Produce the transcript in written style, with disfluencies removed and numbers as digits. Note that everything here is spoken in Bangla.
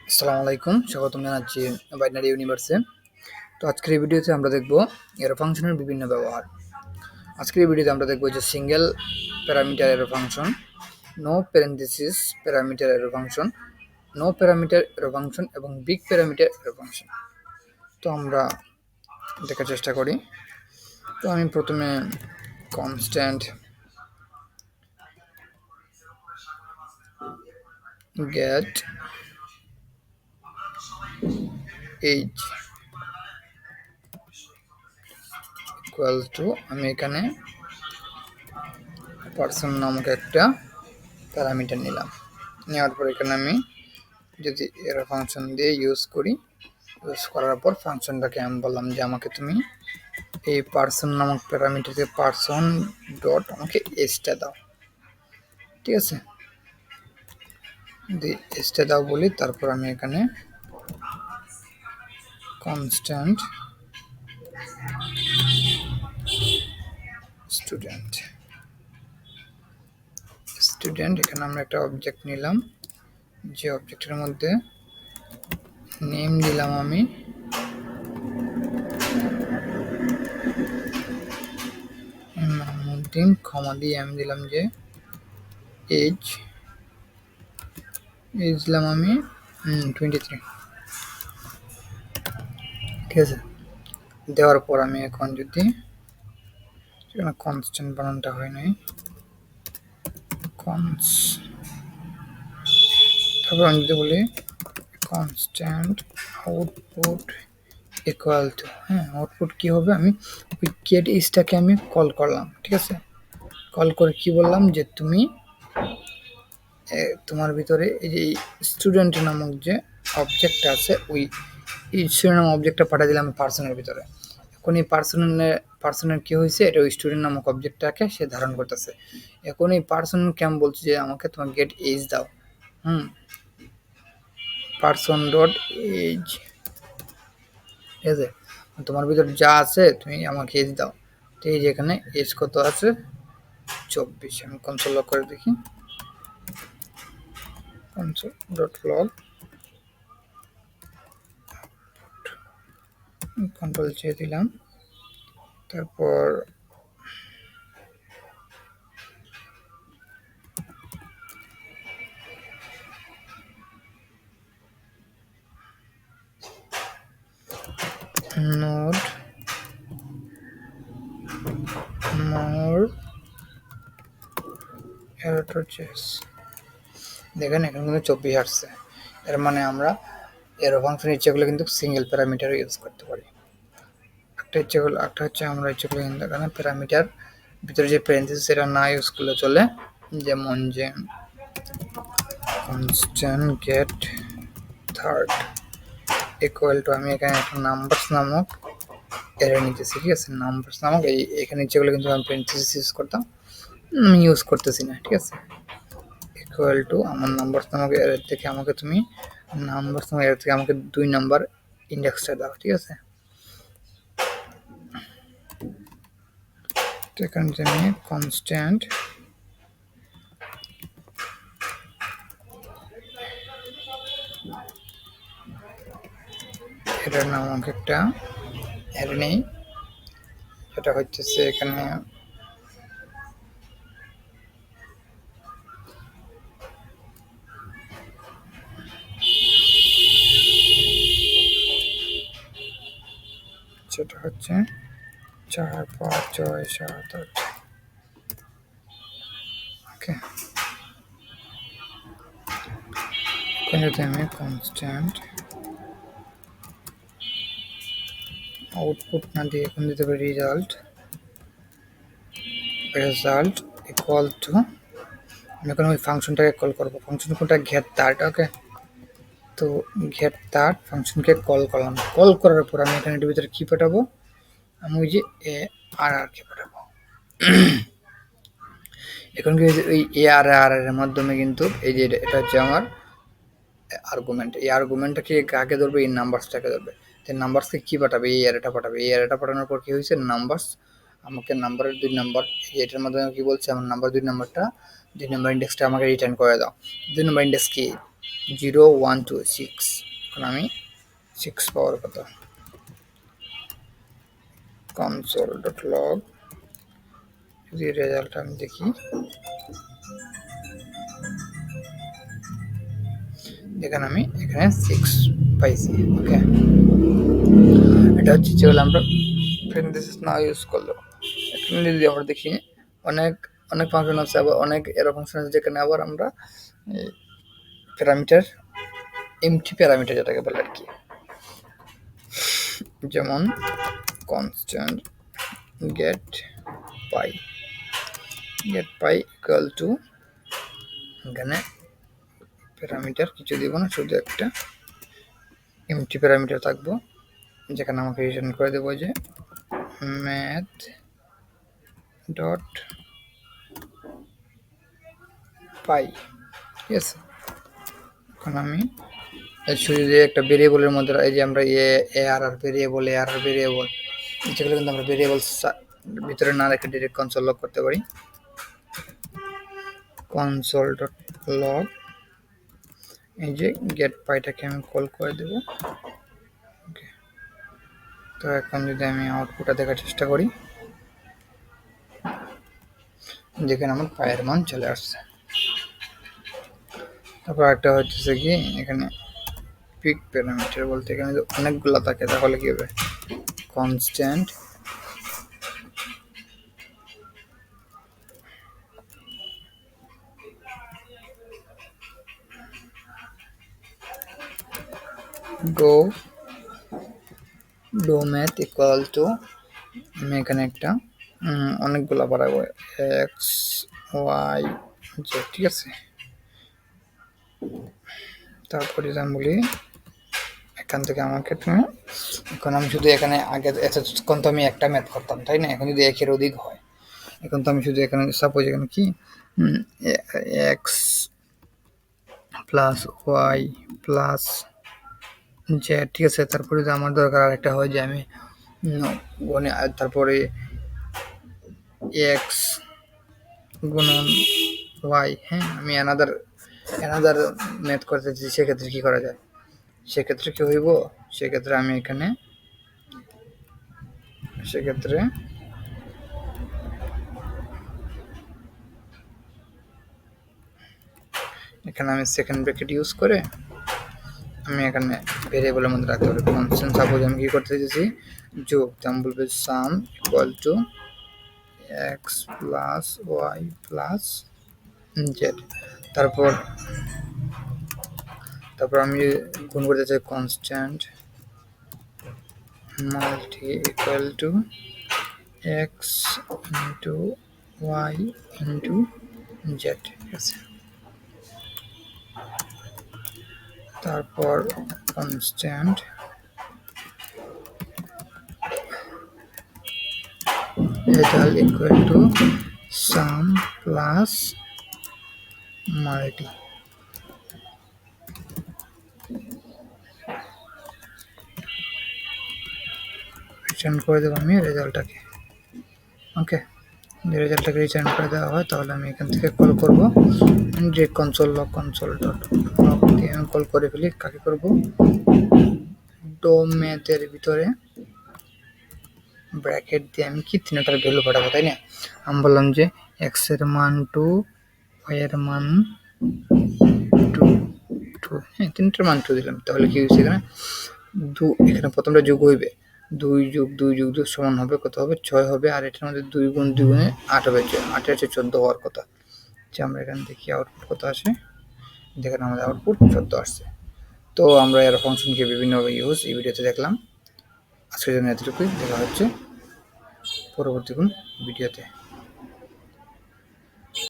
আসসালামু আলাইকুম, স্বাগতম জানাচ্ছি বাইনারি ইউনিভার্সে। তো আজকের এই ভিডিওতে আমরা দেখব এরো ফাংশনের বিভিন্ন ব্যবহার। আজকের এই ভিডিওতে আমরা দেখব যে single parameter arrow function, no parenthesis parameter arrow function, no parameter arrow function এবং বিগ প্যারামিটার এরো ফাংশন। তো আমরা দেখার চেষ্টা করি। তো আমি প্রথমে constant get age equal to, আমি এখানে পার্সন নামক একটা প্যারামিটার নিলাম। নেওয়ার পর এখানে আমি যদি এর ফাংশন দিয়ে ইউজ করার পর ফাংশনটাকে আমি বললাম যে আমাকে তুমি এই পার্সন নামক প্যারামিটারকে পার্সন ডট আমাকে এসটা দাও, ঠিক আছে। যদি এসটা দাও বলি, তারপর আমি এখানে কনস্ট্যান্ট স্টুডেন্ট এখানে আমরা একটা অবজেক্ট নিলাম, যে অবজেক্টের মধ্যে নেম দিলাম আমি নামুদ্দিন, ক্ষমা দিয়ে আমি দিলাম যে এজ দিলাম আমি 23, ঠিক আছে। দেওয়ার পর আমি এখন যদি কনস্ট্যান্ট বানানটা হয় নাই, তারপর আমি যদি বলি constant output equal to, output কি হবে, আমি ওই গেট ইজটাকে আমি কল করলাম, ঠিক আছে। কল করে কি বললাম যে তুমি তোমার ভিতরে এই যে স্টুডেন্ট নামক যে অবজেক্টটা আছে, ওই স্টুডেন্ট নামক অবজেক্টটা পাঠিয়ে দিলাম পার্সনের ভিতরে। এখন এই পার্সনের কি হয়েছে, এটা ওই স্টুডেন্ট নামক অবজেক্টটাকে সে ধারণ করতেছে। এখন এই পার্সন কেমন বলছে যে আমাকে তোমার গেট এজ দাও, পার্সন ডট এজ, ঠিক আছে। তোমার ভিতরে যা আছে তুমি আমাকে এজ দাও। তো এই যে এখানে এজ কত আছে, 24। আমি কনসোল লগ করে দেখি, কনসোল ডট লগ, কন্ট্রোল চেয়ে দিলাম, তারপর নোড মোর এরোটোচেস, দেখেন এখানে কিন্তু 24 আসছে। এর মানে আমরা এরো ফাংশন ইচ্ছে করলে কিন্তু সিঙ্গেল প্যারামিটার ইউজ করতে পারি। একটা হচ্ছে আমরা ইচ্ছে করলে কিন্তু এখানে প্যারামিটার ভিতরে যে প্যারেন্থেসিস সেটা না ইউজ করলে চলে, যেমন যে constant get third equal to, আমি এখানে একটা নাম্বারস নামক এরে নিতেছি, ঠিক আছে। নাম্বারস নামক এখানে ইচ্ছে করলে কিন্তু আমি প্যারেন্থেসিস ইউজ করতাম, আমি ইউজ করতেছি না, ঠিক আছে। ইকুয়াল টু আমার নাম্বারস নামক এর থেকে আমাকে তুমি নাম্বারস নামক এর থেকে আমাকে 2 নাম্বার ইন্ডেক্সটা দাও, ঠিক আছে। তো এখানে আমি কনস্ট্যান্ট এটার নামক একটা অ্যারে নেই, এটা হচ্ছে এখানে সেটা হচ্ছে 4 5 6 7 8, ওকে। এখন যদি আমি কনস্ট্যান্ট আউটপুট না দিয়ে এখন দিতে পারি রেজাল্ট ইকুয়াল টু, আমি এখন ওই ফাংশনটাকে কল করবো। ফাংশন কোনটা, গেট থার্ড, ওকে। তো গেট থার্ড ফাংশনকে কল করলাম, কল করার পর আমি এখানে এটার ভিতরে কী পাঠাবো, আমি ওই যে কে পাঠাবো। এখন কি ওই এর মাধ্যমে কিন্তু এই যে এটা হচ্ছে আমার আর্গুমেন্ট, এই আর্গুমেন্টটাকে কাকে ধরবে, এই নাম্বারসটাকে ধরবে। তো নাম্বারসকে কি পাঠাবে, এই অ্যারেটা পাঠাবে। এই অ্যারেটা পাঠানোর পর কি হয়েছে, নাম্বারস আমাকে নাম্বারের 2 নাম্বার, এটার মাধ্যমে কি বলছে, আমার নাম্বার 2 নাম্বারটা 2 নাম্বার ইন্ডেক্সটা আমাকে রিটার্ন করে দাও। 2 নাম্বার ইন্ডেক্স কি, 0 1 2 6, এখন আমি 6 পাওয়ার কথা। console.log যদি রেজাল্ট আমি দেখি, দেখেন আমি এখানে 6 পাইছি। ওকে, এটা হচ্ছে যেগুলো আমরা প্যারেনথেসিস না ইউজ করলেও। এখানে যদি আমরা দেখি অনেক অনেক ফাংশন আছে, আবার অনেক এরো ফাংশন আছে যেখানে আবার আমরা প্যারামিটার, এমটি প্যারামিটার যেটাকে বলে আর কি, যেমন constant get pi equal to, এখানে প্যারামিটার কিছু দিব না, শুধু একটা এমটি প্যারামিটার থাকবো, যেখানে আমাকে রিটার্ন করে দেবো যে ম্যাথ ডট পাই। ঠিক আছে, এখন আমি শুধু যে একটা ভেরিয়েবলের মধ্যে এই যে আমরা ভেরিয়েবল যেগুলো কিন্তু আমরা ভেরিয়েবল ভিতরে না রেখে ডিরেক্ট কনসোল লগ করতে পারি। console.log এই যে গেট পাইটাকে আমি কল করে দেব। ওকে, তো এখন যদি আমি আউটপুটটা দেখার চেষ্টা করি, যেখানে আমার পায়ের মান চলে আসছে। তারপর একটা হচ্ছে কি, এখানে পিক প্যারামিটার বলতে এখানে যদি অনেকগুলো থাকে তাহলে কি হবে, constant do math equal to, আমি এখানে একটা অনেকগুলো বাড়াবো এক্স ওয়াই জেড। ঠিক আছে, তারপরে আমি বলি এখান থেকে আমাকে এখন আমি শুধু এখানে আগে এতক্ষণ তো আমি একটা ম্যাথ করতাম, তাই না? এখন যদি একের অধিক হয়, এখন তো আমি শুধু এখানে সাপোজ এখানে কি X plus Y plus Z. ঠিক আছে, তারপরে যদি আমার দরকার আরেকটা হয় যে আমি তারপরে এক্স গুণন ওয়াই, হ্যাঁ আমি অ্যানাদার ম্যাথ করতে চাই, সেক্ষেত্রে কি করা যায়, সেক্ষেত্রে কি হইব, সেক্ষেত্রে আমি এখানে আমি সেকেন্ড ব্র্যাকেট ইউজ করে আমি এখানে ভেরিয়েবলের মধ্যে রাখতে পারি কনস্ট্যান্ট। সাপোজ আমি কি করতে চাইছি, যোগ, আমি বলবো sum equal to X plus Y plus Z. তারপর আমি গুণ করতে চাই constant multi equal to X into Y into Z. ঠিক আছে, তারপর constant result equal to sum plus multi. Return করে দেবো আমি রেজাল্টটাকে। ওকে, যদি রেজাল্টটাকে রিটার্ন করে দেওয়া হয় তাহলে আমি এখান থেকে কল করব যে কনসোল ডট লগ দিয়ে আমি কল করে ফেলি। কাকে করব, ডো ম্যাথের ভিতরে ব্র্যাকেট দিয়ে আমি কি তিনটার ভ্যালু পাঠাবো, তাই না? আমি বললাম যে এক্স এর মান 2, ওয়াই এর মান 2, হ্যাঁ তিনটার মান 2 দিলাম। তাহলে কি হয়েছে, এখানে এখানে প্রথমটা যোগ হইবে, 2 যোগ 2 যোগ 2 সমান হবে কত হবে, 6 হবে। আর এটার মধ্যে 2 গুণ 2 গুণে 8 হবে, 8 হচ্ছে 14 হওয়ার কথা। যে আমরা এখানে দেখি আউটপুট কত আসে, দেখেন আমাদের আউটপুট 14 আসছে। তো আমরা এর ফাংশনকে বিভিন্নভাবে এই ভিডিওতে দেখলাম। আজকের জন্য এতটুকুই, দেখা হচ্ছে পরবর্তী কোন ভিডিওতে।